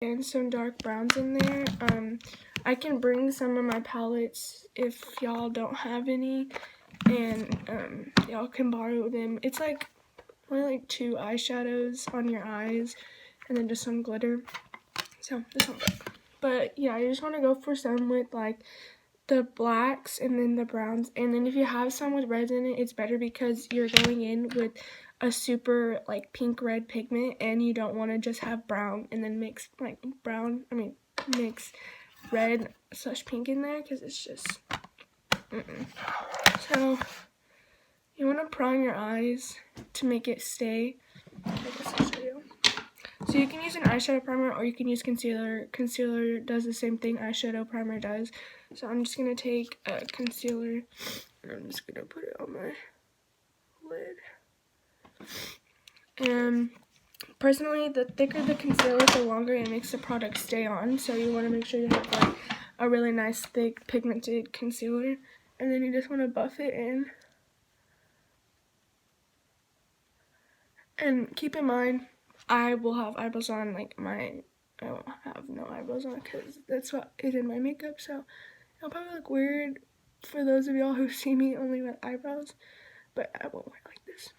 and some dark browns in there. I can bring some of my palettes if y'all don't have any, and y'all can borrow them. It's like only like 2 eyeshadows on your eyes and then just some glitter. So this one's good. But yeah, I just want to go for some with like the blacks and then the browns, and then if you have some with reds in it, it's better because you're going in with a super like pink red pigment, and you don't want to just have brown and then mix like mix red / pink in there, because it's just So you want to prime your eyes to make it stay. I guess I'll show you. So you can use an eyeshadow primer or you can use concealer. Concealer does the same thing eyeshadow primer does. So I'm just going to take a concealer and I'm just going to put it on my lid. And personally, the thicker the concealer, the longer it makes the product stay on. So you want to make sure you have like a really nice thick pigmented concealer. And then you just want to buff it in. And keep in mind, I will have eyebrows on, like I won't have no eyebrows on because that's what is in my makeup, so it'll probably look weird for those of y'all who see me only with eyebrows, but I won't wear it like this.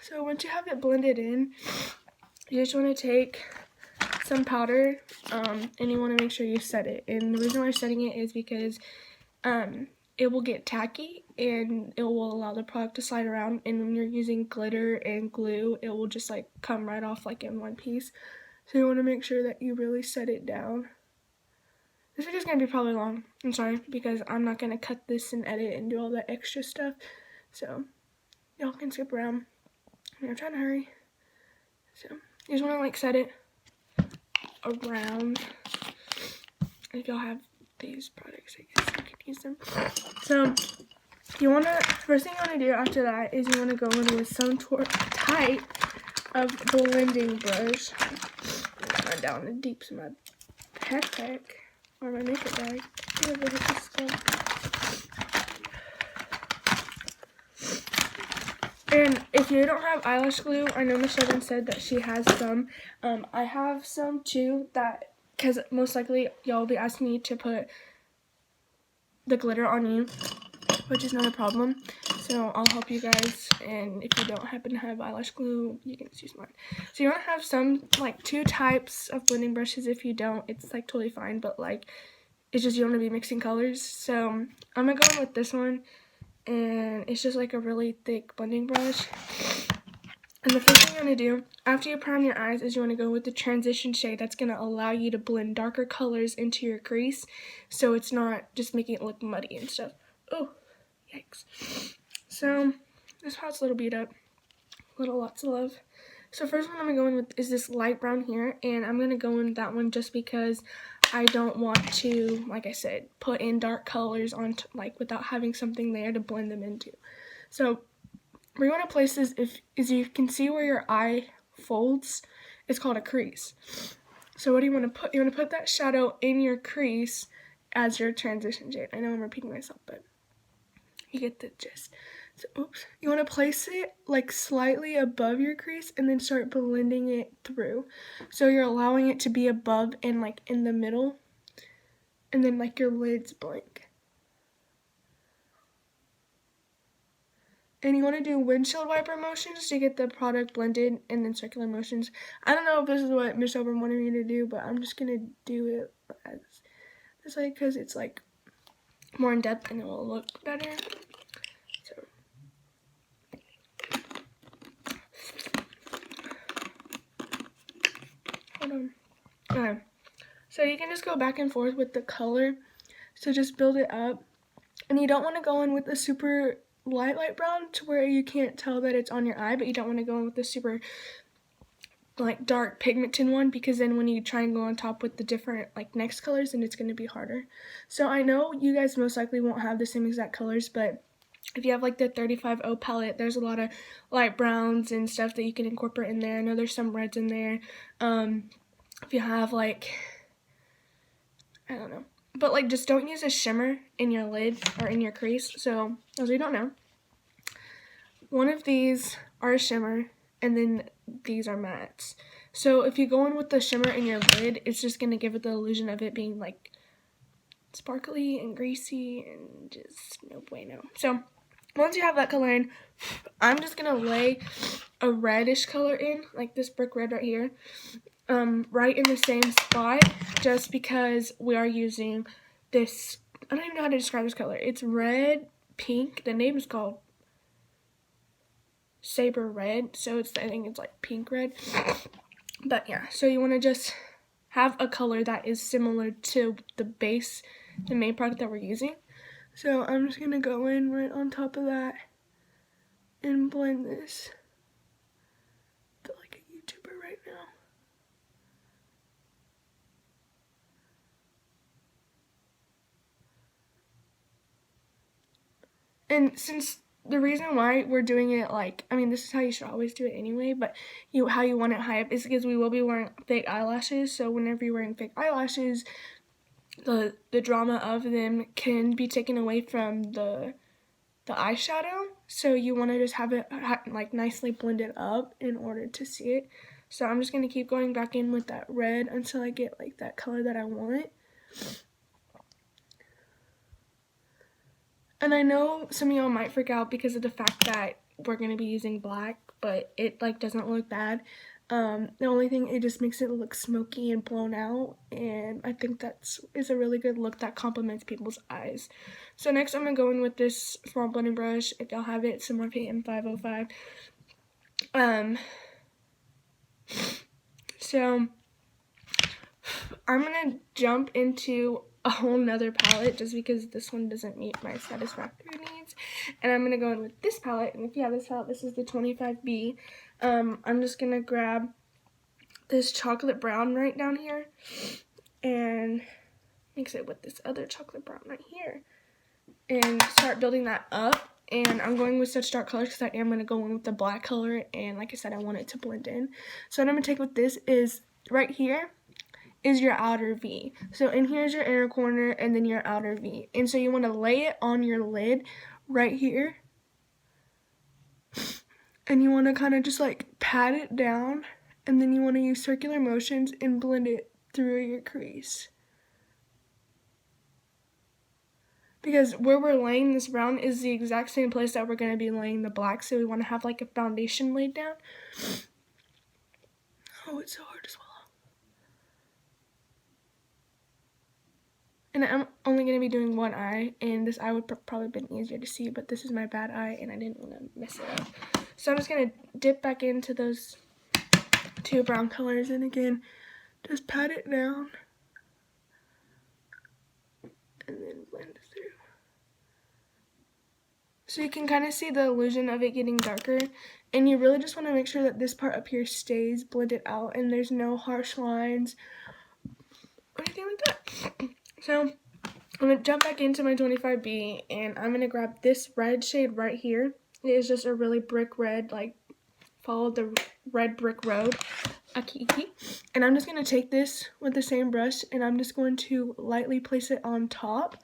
So once you have it blended in, you just want to take some powder, and you want to make sure you set it. And the reason why I'm setting it is because it will get tacky and it will allow the product to slide around, and when you're using glitter and glue, it will just like come right off like in one piece. So you want to make sure that you really set it down. This video is going to be probably long, I'm sorry, because I'm not going to cut this and edit and do all that extra stuff, so y'all can skip around. I'm trying to hurry. So you just want to like set it around. If y'all have these products, I guess you could use them. So you want to, first thing you want to do after that is you want to go in with some type of blending brush. I'm down the deeps in my backpack or my makeup bag. And if you don't have eyelash glue, I know Miss Evans said that she has some. I have some too, that because most likely y'all will be asking me to put the glitter on you, which is not a problem. So I'll help you guys, and if you don't happen to have eyelash glue, you can just use mine. So you want to have some, like 2 types of blending brushes. If you don't, it's like totally fine, but like it's just you don't want to be mixing colors. So I'm gonna go in with this one, and it's just like a really thick blending brush. And the first thing you want to do after you prime your eyes is you want to go with the transition shade that's going to allow you to blend darker colors into your crease, so it's not just making it look muddy and stuff. Oh, yikes. So this pot's a little beat up, lots of love. So first one I'm going to go in with is this light brown here, and I'm going to go in with that one just because I don't want to, like I said, put in dark colors on like without having something there to blend them into. So where you want to place this is you can see where your eye folds. It's called a crease. So what do you want to put? You want to put that shadow in your crease as your transition shade. I know I'm repeating myself, but you get the gist. So, oops. You want to place it like slightly above your crease and then start blending it through. So you're allowing it to be above and like in the middle, and then like your lid's blank. And you want to do windshield wiper motions to get the product blended, and then circular motions. I don't know if this is what Miss Ober wanted me to do, but I'm just going to do it as this way because it's like more in depth and it will look better. So hold on. Okay. So you can just go back and forth with the color. So just build it up. And you don't want to go in with a super light brown to where you can't tell that it's on your eye, but you don't want to go in with the super like dark pigmented one, because then when you try and go on top with the different like next colors, then it's going to be harder. So I know you guys most likely won't have the same exact colors, but if you have like the 35O palette, there's a lot of light browns and stuff that you can incorporate in there. I know there's some reds in there. If you have like, I don't know, but like just don't use a shimmer in your lid or in your crease. So as you don't know, one of these are a shimmer and then these are mattes. So if you go in with the shimmer in your lid, it's just going to give it the illusion of it being like sparkly and greasy and just no bueno. So once you have that color in, I'm just going to lay a reddish color in, like this brick red right here, right in the same spot, just because we are using this, I don't even know how to describe this color. It's red, pink. The name is called Saber Red, so I think it's like pink red. But yeah, so you want to just have a color that is similar to the base, the main product that we're using. So I'm just going to go in right on top of that and blend this. I feel like a YouTuber right now. And since the reason why we're doing it, like, I mean, this is how you should always do it anyway, but how you want it high up is because we will be wearing fake eyelashes. So whenever you're wearing fake eyelashes, the drama of them can be taken away from the eyeshadow. So you want to just have it like nicely blended up in order to see it. So I'm just going to keep going back in with that red until I get like that color that I want. And I know some of y'all might freak out because of the fact that we're going to be using black, but it like doesn't look bad. The only thing, it just makes it look smoky and blown out, and I think is a really good look that complements people's eyes. So next I'm going to go in with this small blending brush. If y'all have it, some more PM505. So I'm going to jump into a whole nother palette just because this one doesn't meet my satisfactory needs. And I'm going to go in with this palette. And if you have this palette, this is the 25B. I'm just going to grab this chocolate brown right down here and mix it with this other chocolate brown right here. And start building that up. And I'm going with such dark colors because I am going to go in with the black color. And like I said, I want it to blend in. So what I'm going to take with this is right here is your outer V. So in here is your inner corner and then your outer V. And so you want to lay it on your lid right here. And you want to kind of just like pat it down. And then you want to use circular motions and blend it through your crease. Because where we're laying this brown is the exact same place that we're going to be laying the black. So we want to have like a foundation laid down. Oh, it's so hard to swallow. And I'm only going to be doing one eye, and this eye would probably have been easier to see, but this is my bad eye, and I didn't want to mess it up. So I'm just going to dip back into those two brown colors, and again, just pat it down, and then blend through. So you can kind of see the illusion of it getting darker, and you really just want to make sure that this part up here stays blended out, and there's no harsh lines or anything like that. So I'm going to jump back into my 25B, and I'm going to grab this red shade right here. It is just a really brick red, like follow the red brick road, Akiki. And I'm just going to take this with the same brush, and I'm just going to lightly place it on top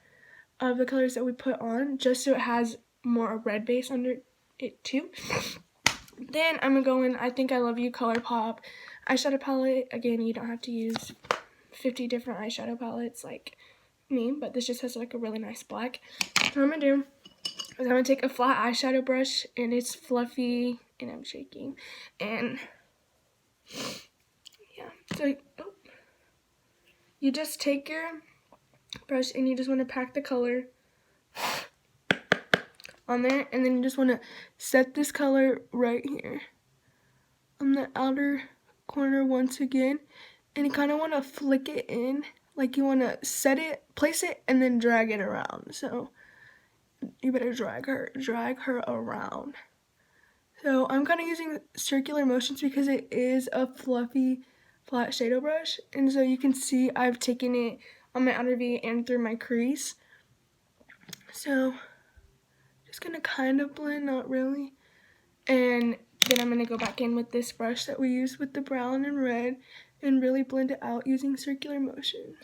of the colors that we put on, just so it has more red base under it too. Then I'm going to go in I Think I Love You ColourPop eyeshadow palette. Again, you don't have to use 50 different eyeshadow palettes like me, but this just has like a really nice black. So what I'm going to do is I'm going to take a flat eyeshadow brush, and it's fluffy, and I'm shaking, and yeah, so you just take your brush and you just want to pack the color on there, and then you just want to set this color right here on the outer corner once again, and you kind of want to flick it in, like you want to set it, place it, and then drag it around. So you better drag her around. So I'm kind of using circular motions because it is a fluffy flat shadow brush, and so you can see I've taken it on my outer V and through my crease. So just gonna kind of blend, not really, and then I'm going to go back in with this brush that we used with the brown and red and really blend it out using circular motions.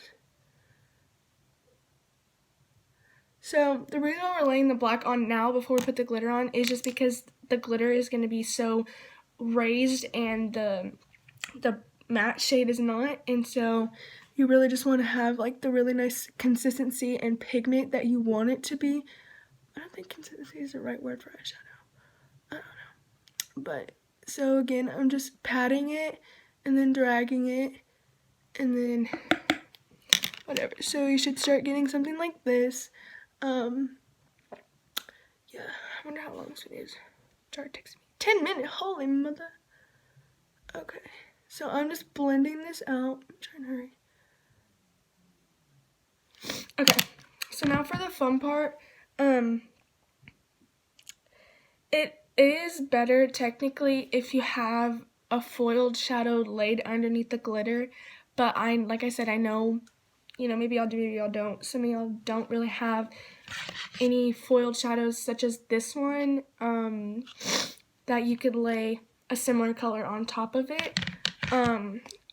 So the reason why we're laying the black on now before we put the glitter on is just because the glitter is going to be so raised, and the matte shade is not, and so you really just want to have like the really nice consistency and pigment that you want it to be. I don't think consistency is the right word for eyeshadow. I don't know. But so again, I'm just patting it and then dragging it and then whatever. So you should start getting something like this. Yeah, I wonder how long this video is. Jar takes me 10 minutes. Holy mother. Okay, so I'm just blending this out. I'm trying to hurry. Okay, so now for the fun part. It is better technically if you have a foiled shadow laid underneath the glitter, but like I said, I know, you know, maybe y'all do, maybe y'all don't. Some of y'all don't really have any foiled shadows such as this one, that you could lay a similar color on top of it.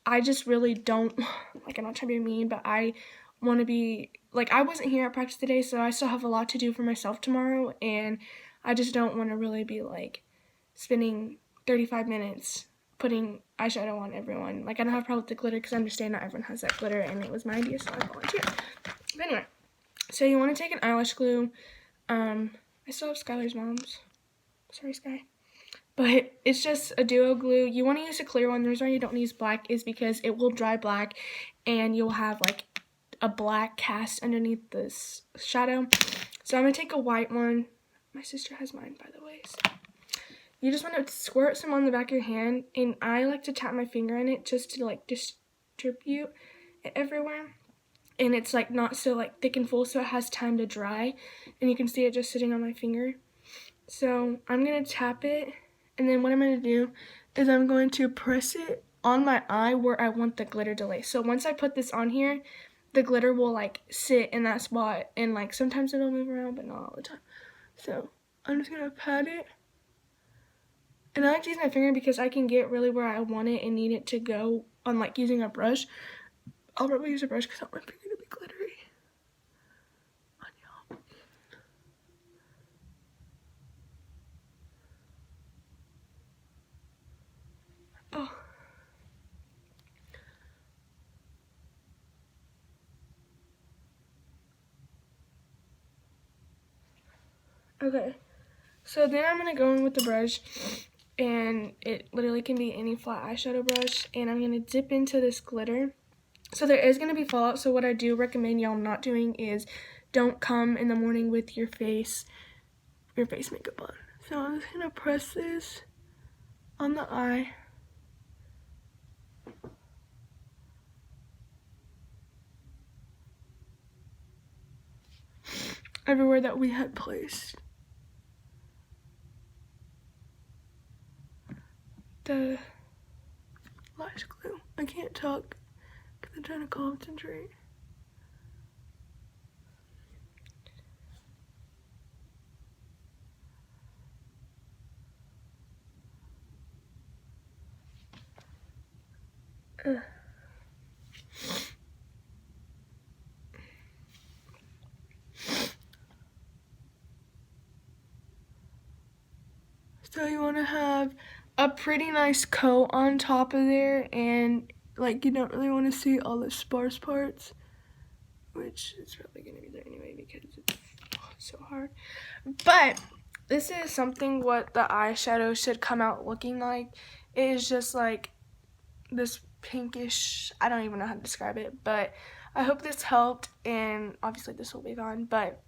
I just really don't, like, I'm not trying to be mean, but I want to be, like, I wasn't here at practice today, so I still have a lot to do for myself tomorrow, and I just don't want to really be, like, spending 35 minutes putting eyeshadow on everyone. Like, I don't have a problem with the glitter, because I understand not everyone has that glitter, and it was my idea, so I volunteered. But anyway, so you want to take an eyelash glue. I still have Skylar's mom's. Sorry, Sky. But it's just a duo glue. You want to use a clear one. The reason why you don't use black is because it will dry black and you'll have like a black cast underneath this shadow. So I'm going to take a white one. My sister has mine, by the way. So you just want to squirt some on the back of your hand, and I like to tap my finger in it just to like distribute it everywhere. And it's like not so like thick and full, so it has time to dry, and you can see it just sitting on my finger. So I'm going to tap it. And then what I'm going to do is I'm going to press it on my eye where I want the glitter to lay. So once I put this on here, the glitter will like sit in that spot, and like sometimes it'll move around, but not all the time. So I'm just going to pat it. And I like to use my finger because I can get really where I want it and need it to go on like using a brush. I'll probably use a brush because I want my finger to be glittery. On y'all. Oh. Okay, so then I'm going to go in with the brush, and it literally can be any flat eyeshadow brush, and I'm going to dip into this glitter. So there is going to be fallout, so what I do recommend y'all not doing is don't come in the morning with your face makeup on. So I'm just going to press this on the eye. Everywhere that we had placed the lash glue. I can't talk because I'm trying to concentrate. So you want to have a pretty nice coat on top of there, and like you don't really want to see all the sparse parts, which is probably going to be there anyway because it's so hard. But this is something what the eyeshadow should come out looking like. It is just like this pinkish, I don't even know how to describe it, but I hope this helped, and obviously this will be gone, but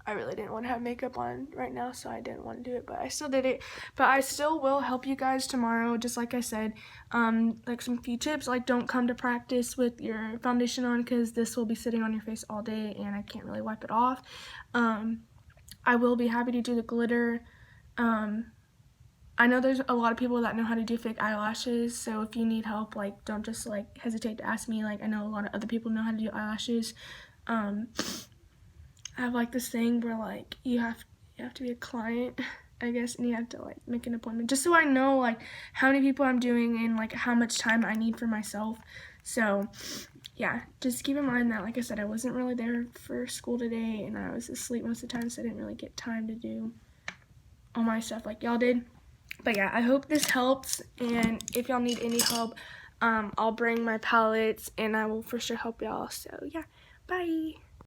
I really didn't want to have makeup on right now, so I didn't want to do it, but I still did it. But I still will help you guys tomorrow, just like I said. Like some few tips, like don't come to practice with your foundation on, because this will be sitting on your face all day and I can't really wipe it off. I will be happy to do the glitter. I know there's a lot of people that know how to do fake eyelashes, so if you need help, like don't just like hesitate to ask me. Like I know a lot of other people know how to do eyelashes. I have like this thing where like you have to be a client, I guess, and you have to like make an appointment just so I know like how many people I'm doing and like how much time I need for myself. So yeah, just keep in mind that, like I said, I wasn't really there for school today, and I was asleep most of the time, so I didn't really get time to do all my stuff like y'all did. But yeah, I hope this helps, and if y'all need any help, I'll bring my palettes and I will for sure help y'all. So yeah, bye.